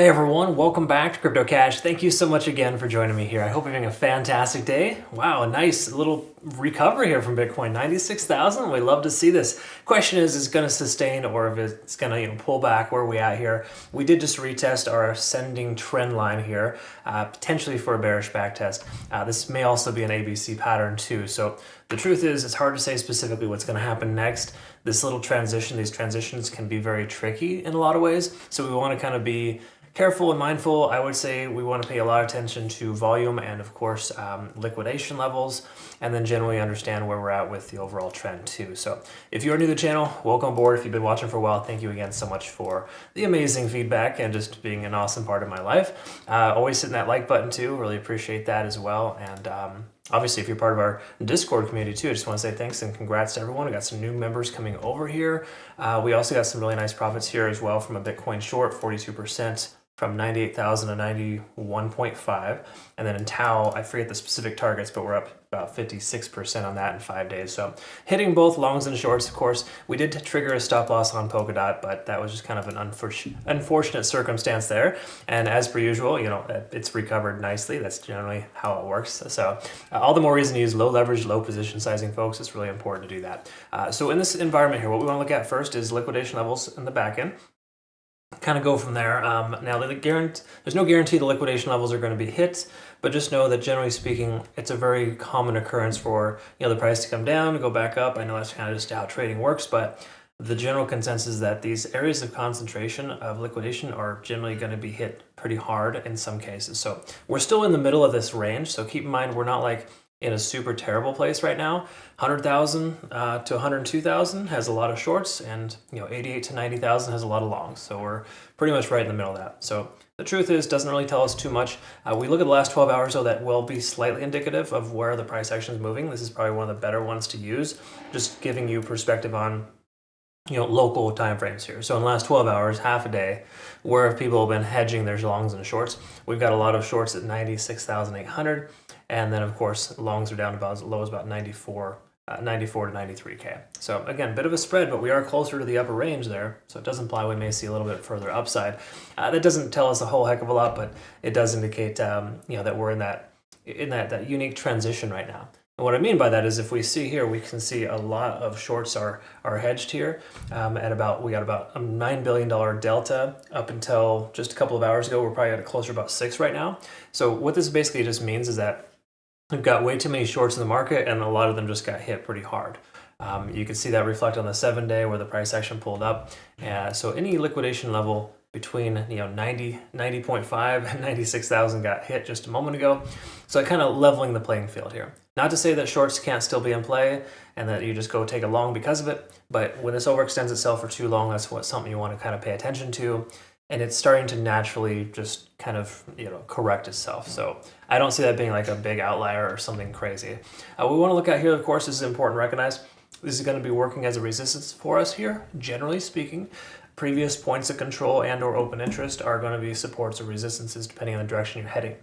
Hey everyone, welcome back to Crypto Cash. Thank you so much again for joining me here. I hope you're having a fantastic day. Wow, a nice little recovery here from Bitcoin, 96,000. We love to see this. Question is it going to sustain or if it's going to pull back? Where are we at here? We did just retest our ascending trend line here, potentially for a bearish back test. This may also be an ABC pattern too. So the truth is it's hard to say specifically what's going to happen next. This little transition, these transitions can be very tricky in a lot of ways. So we want to kind of be careful and mindful. I would say we want to pay a lot of attention to volume and of course liquidation levels, and then generally understand where we're at with the overall trend too. So if you're new to the channel, welcome aboard. If you've been watching for a while, thank you again so much for the amazing feedback and just being an awesome part of my life. Always hitting that like button too, really appreciate that as well. And obviously, if you're part of our Discord community too, I just want to say thanks and congrats to everyone. We got some new members coming over here. We also got some really nice profits here as well from a Bitcoin short, 42%. From 98,000 to 91.5, and then in Tau, I forget the specific targets, but we're up about 56% on that in 5 days. So hitting both longs and shorts, of course. We did trigger a stop loss on Polkadot, but that was just kind of an unfortunate circumstance there. And as per usual, it's recovered nicely. That's generally how it works. So all the more reason to use low leverage, low position sizing, folks. It's really important to do that. So in this environment here, what we want to look at first is liquidation levels in the back end. Kind of go from there. Now, there's no guarantee the liquidation levels are going to be hit, but just know that generally speaking, it's a very common occurrence for the price to come down, to go back up. I know that's kind of just how trading works, but the general consensus is that these areas of concentration of liquidation are generally going to be hit pretty hard in some cases. So we're still in the middle of this range. So keep in mind, we're not like in a super terrible place right now. 100,000 to 102,000 has a lot of shorts, and 88 to 90,000 has a lot of longs. So we're pretty much right in the middle of that. So the truth is, doesn't really tell us too much. We look at the last 12 hours, though, that will be slightly indicative of where the price action is moving. This is probably one of the better ones to use, just giving you perspective on local time frames here. So in the last 12 hours, half a day, where people have been hedging their longs and shorts, we've got a lot of shorts at 96,800. And then, of course, longs are down about as low as about 94 to 93K. So again, bit of a spread, but we are closer to the upper range there. So it does imply we may see a little bit further upside. That doesn't tell us a whole heck of a lot, but it does indicate that we're in that unique transition right now. And what I mean by that is if we see here, we can see a lot of shorts are hedged here we got about a $9 billion delta up until just a couple of hours ago. We're probably at closer to about 6 right now. So what this basically just means is that we've got way too many shorts in the market, and a lot of them just got hit pretty hard. You can see that reflect on the 7-day where the price action pulled up. So any liquidation level between 90.5 and 96,000 got hit just a moment ago. So kind of leveling the playing field here. Not to say that shorts can't still be in play and that you just go take a long because of it, but when this overextends itself for too long, that's something you want to kind of pay attention to. And it's starting to naturally just kind of correct itself. So I don't see that being like a big outlier or something crazy. We want to look at here, of course, this is important to recognize. This is going to be working as a resistance for us here, generally speaking. Previous points of control and or open interest are going to be supports or resistances depending on the direction you're heading.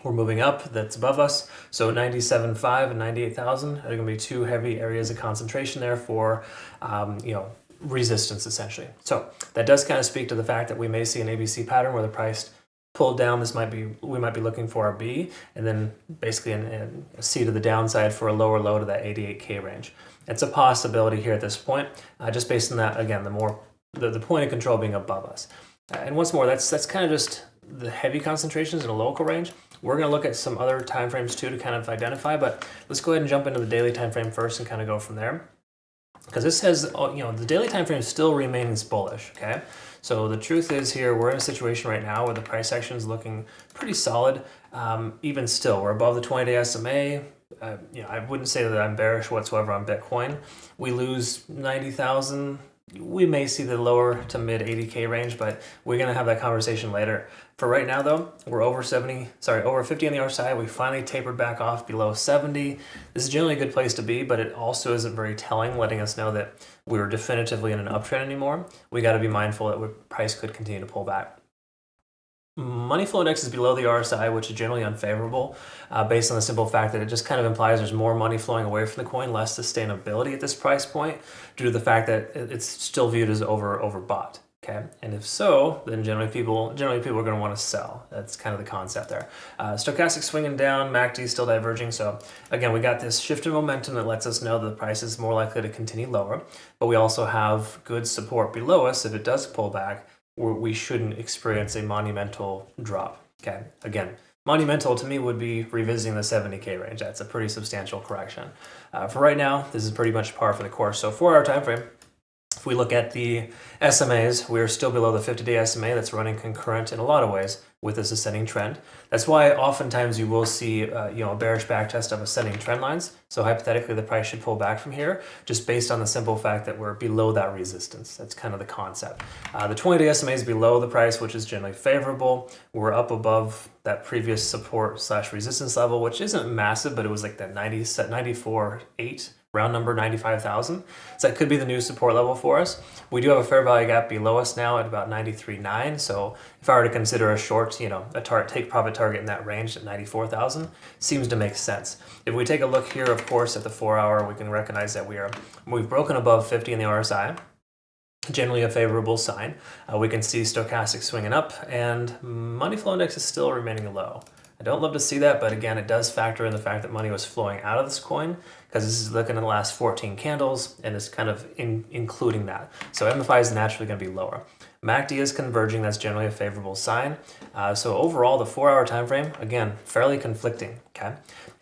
We're moving up, that's above us. So 97.5 and 98,000 are going to be two heavy areas of concentration there for, resistance essentially. So that does kind of speak to the fact that we may see an ABC pattern where the price pulled down. We might be looking for a B, and then basically a C to the downside for a lower low to that 88K range. It's a possibility here at this point, just based on that, again, the point of control being above us. And once more, that's kind of just the heavy concentrations in a local range. We're going to look at some other time frames too to kind of identify, but let's go ahead and jump into the daily time frame first and kind of go from there. Because this says, the daily time frame still remains bullish, okay? So the truth is here, we're in a situation right now where the price action is looking pretty solid. Even still, we're above the 20-day SMA. I wouldn't say that I'm bearish whatsoever on Bitcoin. We lose 90,000. We may see the lower to mid 80K range, but we're going to have that conversation later. For right now, though, we're over 50 on the RSI. We finally tapered back off below 70. This is generally a good place to be, but it also isn't very telling, letting us know that we're definitively in an uptrend anymore. We got to be mindful that price could continue to pull back. Money flow index is below the RSI, which is generally unfavorable, based on the simple fact that it just kind of implies there's more money flowing away from the coin, less sustainability at this price point, due to the fact that it's still viewed as overbought. Okay, and if so, then generally people are going to want to sell. That's kind of the concept there. Stochastic swinging down, MACD still diverging. So again, we got this shift in momentum that lets us know that the price is more likely to continue lower, but we also have good support below us. If it does pull back, we shouldn't experience a monumental drop. Okay, again, monumental to me would be revisiting the 70K range. That's a pretty substantial correction. For right now, this is pretty much par for the course. So 4-hour time frame. If we look at the SMAs, we're still below the 50-day SMA that's running concurrent in a lot of ways with this ascending trend. That's why oftentimes you will see a bearish backtest of ascending trend lines. So hypothetically, the price should pull back from here just based on the simple fact that we're below that resistance. That's kind of the concept. The 20-day SMA is below the price, which is generally favorable. We're up above that previous support / resistance level, which isn't massive, but it was like that 94.8. round number 95,000. So that could be the new support level for us. We do have a fair value gap below us now at about 93.9. So if I were to consider a short, a take profit target in that range at 94,000, seems to make sense. If we take a look here, of course, at the 4-hour, we can recognize that we've broken above 50 in the RSI. Generally a favorable sign. We can see stochastic swinging up, and money flow index is still remaining low. I don't love to see that, but again, it does factor in the fact that money was flowing out of this coin, because this is looking at the last 14 candles, and it's kind of including that. So MFI is naturally going to be lower. MACD is converging. That's generally a favorable sign. So overall, the 4-hour time frame, again, fairly conflicting. Okay,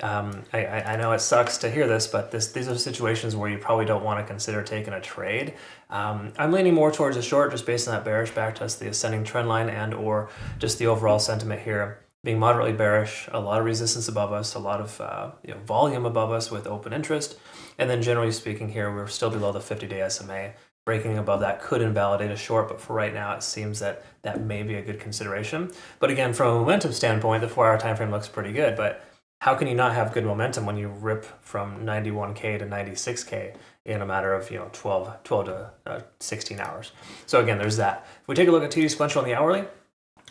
I know it sucks to hear this, but these are situations where you probably don't want to consider taking a trade. I'm leaning more towards a short, just based on that bearish backtest, the ascending trend line, and or just the overall sentiment here being moderately bearish, a lot of resistance above us, a lot of volume above us with open interest, and then generally speaking here, we're still below the 50-day SMA. Breaking above that could invalidate a short, but for right now, it seems that may be a good consideration. But again, from a momentum standpoint, the 4-hour time frame looks pretty good, but how can you not have good momentum when you rip from 91K to 96K in a matter of 12 to 16 hours? So again, there's that. If we take a look at TD sequential on the hourly,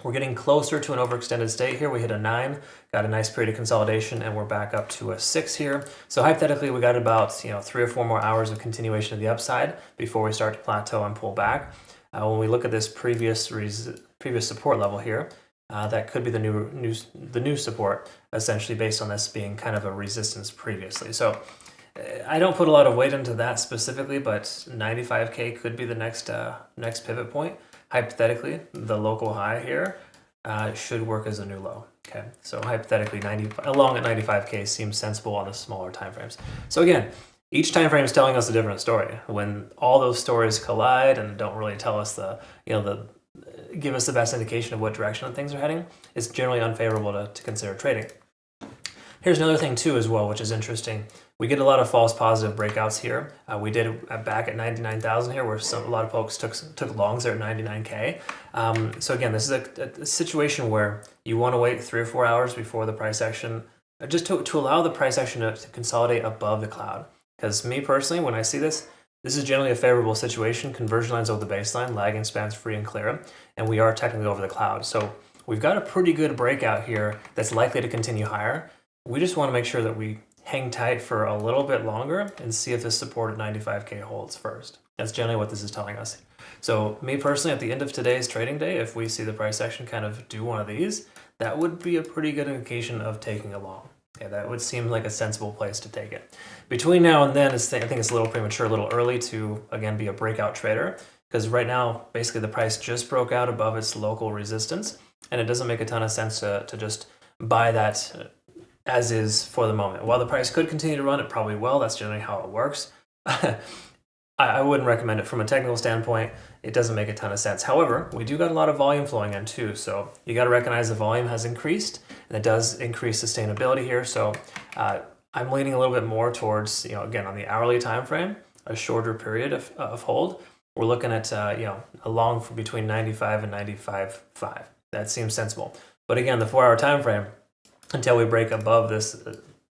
we're getting closer to an overextended state here. We hit a 9, got a nice period of consolidation, and we're back up to a 6 here. So hypothetically, we got about 3 or 4 more hours of continuation of the upside before we start to plateau and pull back. When we look at this previous support level here, that could be the new support, essentially based on this being kind of a resistance previously. So I don't put a lot of weight into that specifically, but 95K could be the next pivot point. Hypothetically, the local high here should work as a new low. Okay, so hypothetically, along at 95K seems sensible on the smaller timeframes. So again, each time frame is telling us a different story. When all those stories collide and don't really tell us give us the best indication of what direction things are heading, it's generally unfavorable to consider trading. Here's another thing too as well, which is interesting. We get a lot of false positive breakouts here. We did back at 99,000 here, where a lot of folks took longs there at 99K. So again, this is a situation where you want to wait 3 or 4 hours before the price action, just to allow the price action to consolidate above the cloud. Because me personally, when I see this is generally a favorable situation. Conversion lines over the baseline, lagging spans free and clear, and we are technically over the cloud. So we've got a pretty good breakout here that's likely to continue higher. We just want to make sure that we hang tight for a little bit longer and see if this support at 95K holds first. That's generally what this is telling us. So me personally, at the end of today's trading day, if we see the price action kind of do one of these, that would be a pretty good indication of taking a long. Okay, that would seem like a sensible place to take it. Between now and then, I think it's a little premature, a little early to, again, be a breakout trader, because right now, basically the price just broke out above its local resistance, and it doesn't make a ton of sense to just buy that as is for the moment. While the price could continue to run, it probably will. That's generally how it works. I wouldn't recommend it from a technical standpoint. It doesn't make a ton of sense. However, we do got a lot of volume flowing in too. So you got to recognize the volume has increased, and it does increase sustainability here. So I'm leaning a little bit more towards, again, on the hourly time frame, a shorter period of hold. We're looking at, a long for between 95 and 95.5. That seems sensible. But again, the 4-hour time frame, until we break above this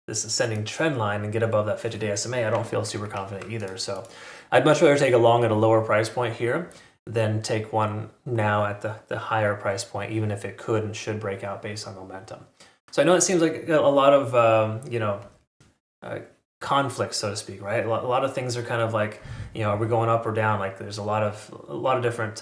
ascending trend line and get above that 50-day SMA, I don't feel super confident either. So I'd much rather take a long at a lower price point here than take one now at the higher price point, even if it could and should break out based on momentum. So I know it seems like a lot of, conflict, so to speak, right? A lot of things are kind of like, are we going up or down? Like there's a lot of different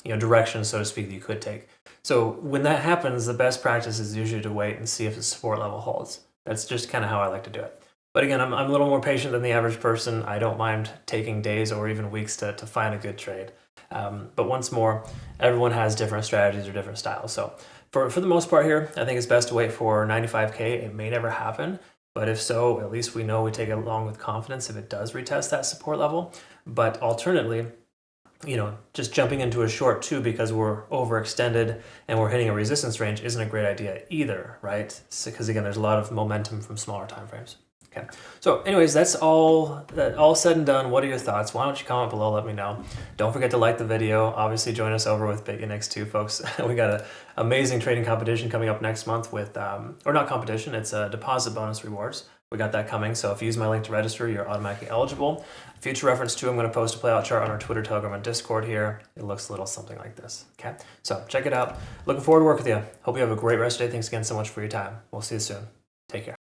direction, so to speak, that you could take. So when that happens, the best practice is usually to wait and see if the support level holds. That's just kind of how I like to do it. But again, I'm a little more patient than the average person. I don't mind taking days or even weeks to find a good trade. But once more, everyone has different strategies or different styles. So for the most part here, I think it's best to wait for 95K. It may never happen, but if so, at least we know we take it along with confidence if it does retest that support level. But alternatively, just jumping into a short too because we're overextended and we're hitting a resistance range isn't a great idea either, right? Because again, there's a lot of momentum from smaller time frames. Okay, so anyways, that's all said and done. What are your thoughts? Why don't you comment below, let me know. Don't forget to like the video. Obviously join us over with Bitunix too, folks. We got an amazing trading competition coming up next month with, or not competition, it's a deposit bonus rewards. We got that coming, so if you use my link to register, you're automatically eligible. Future reference too, I'm going to post a playout chart on our Twitter, Telegram, and Discord here. It looks a little something like this, okay? So check it out. Looking forward to work with you. Hope you have a great rest of the day. Thanks again so much for your time. We'll see you soon. Take care.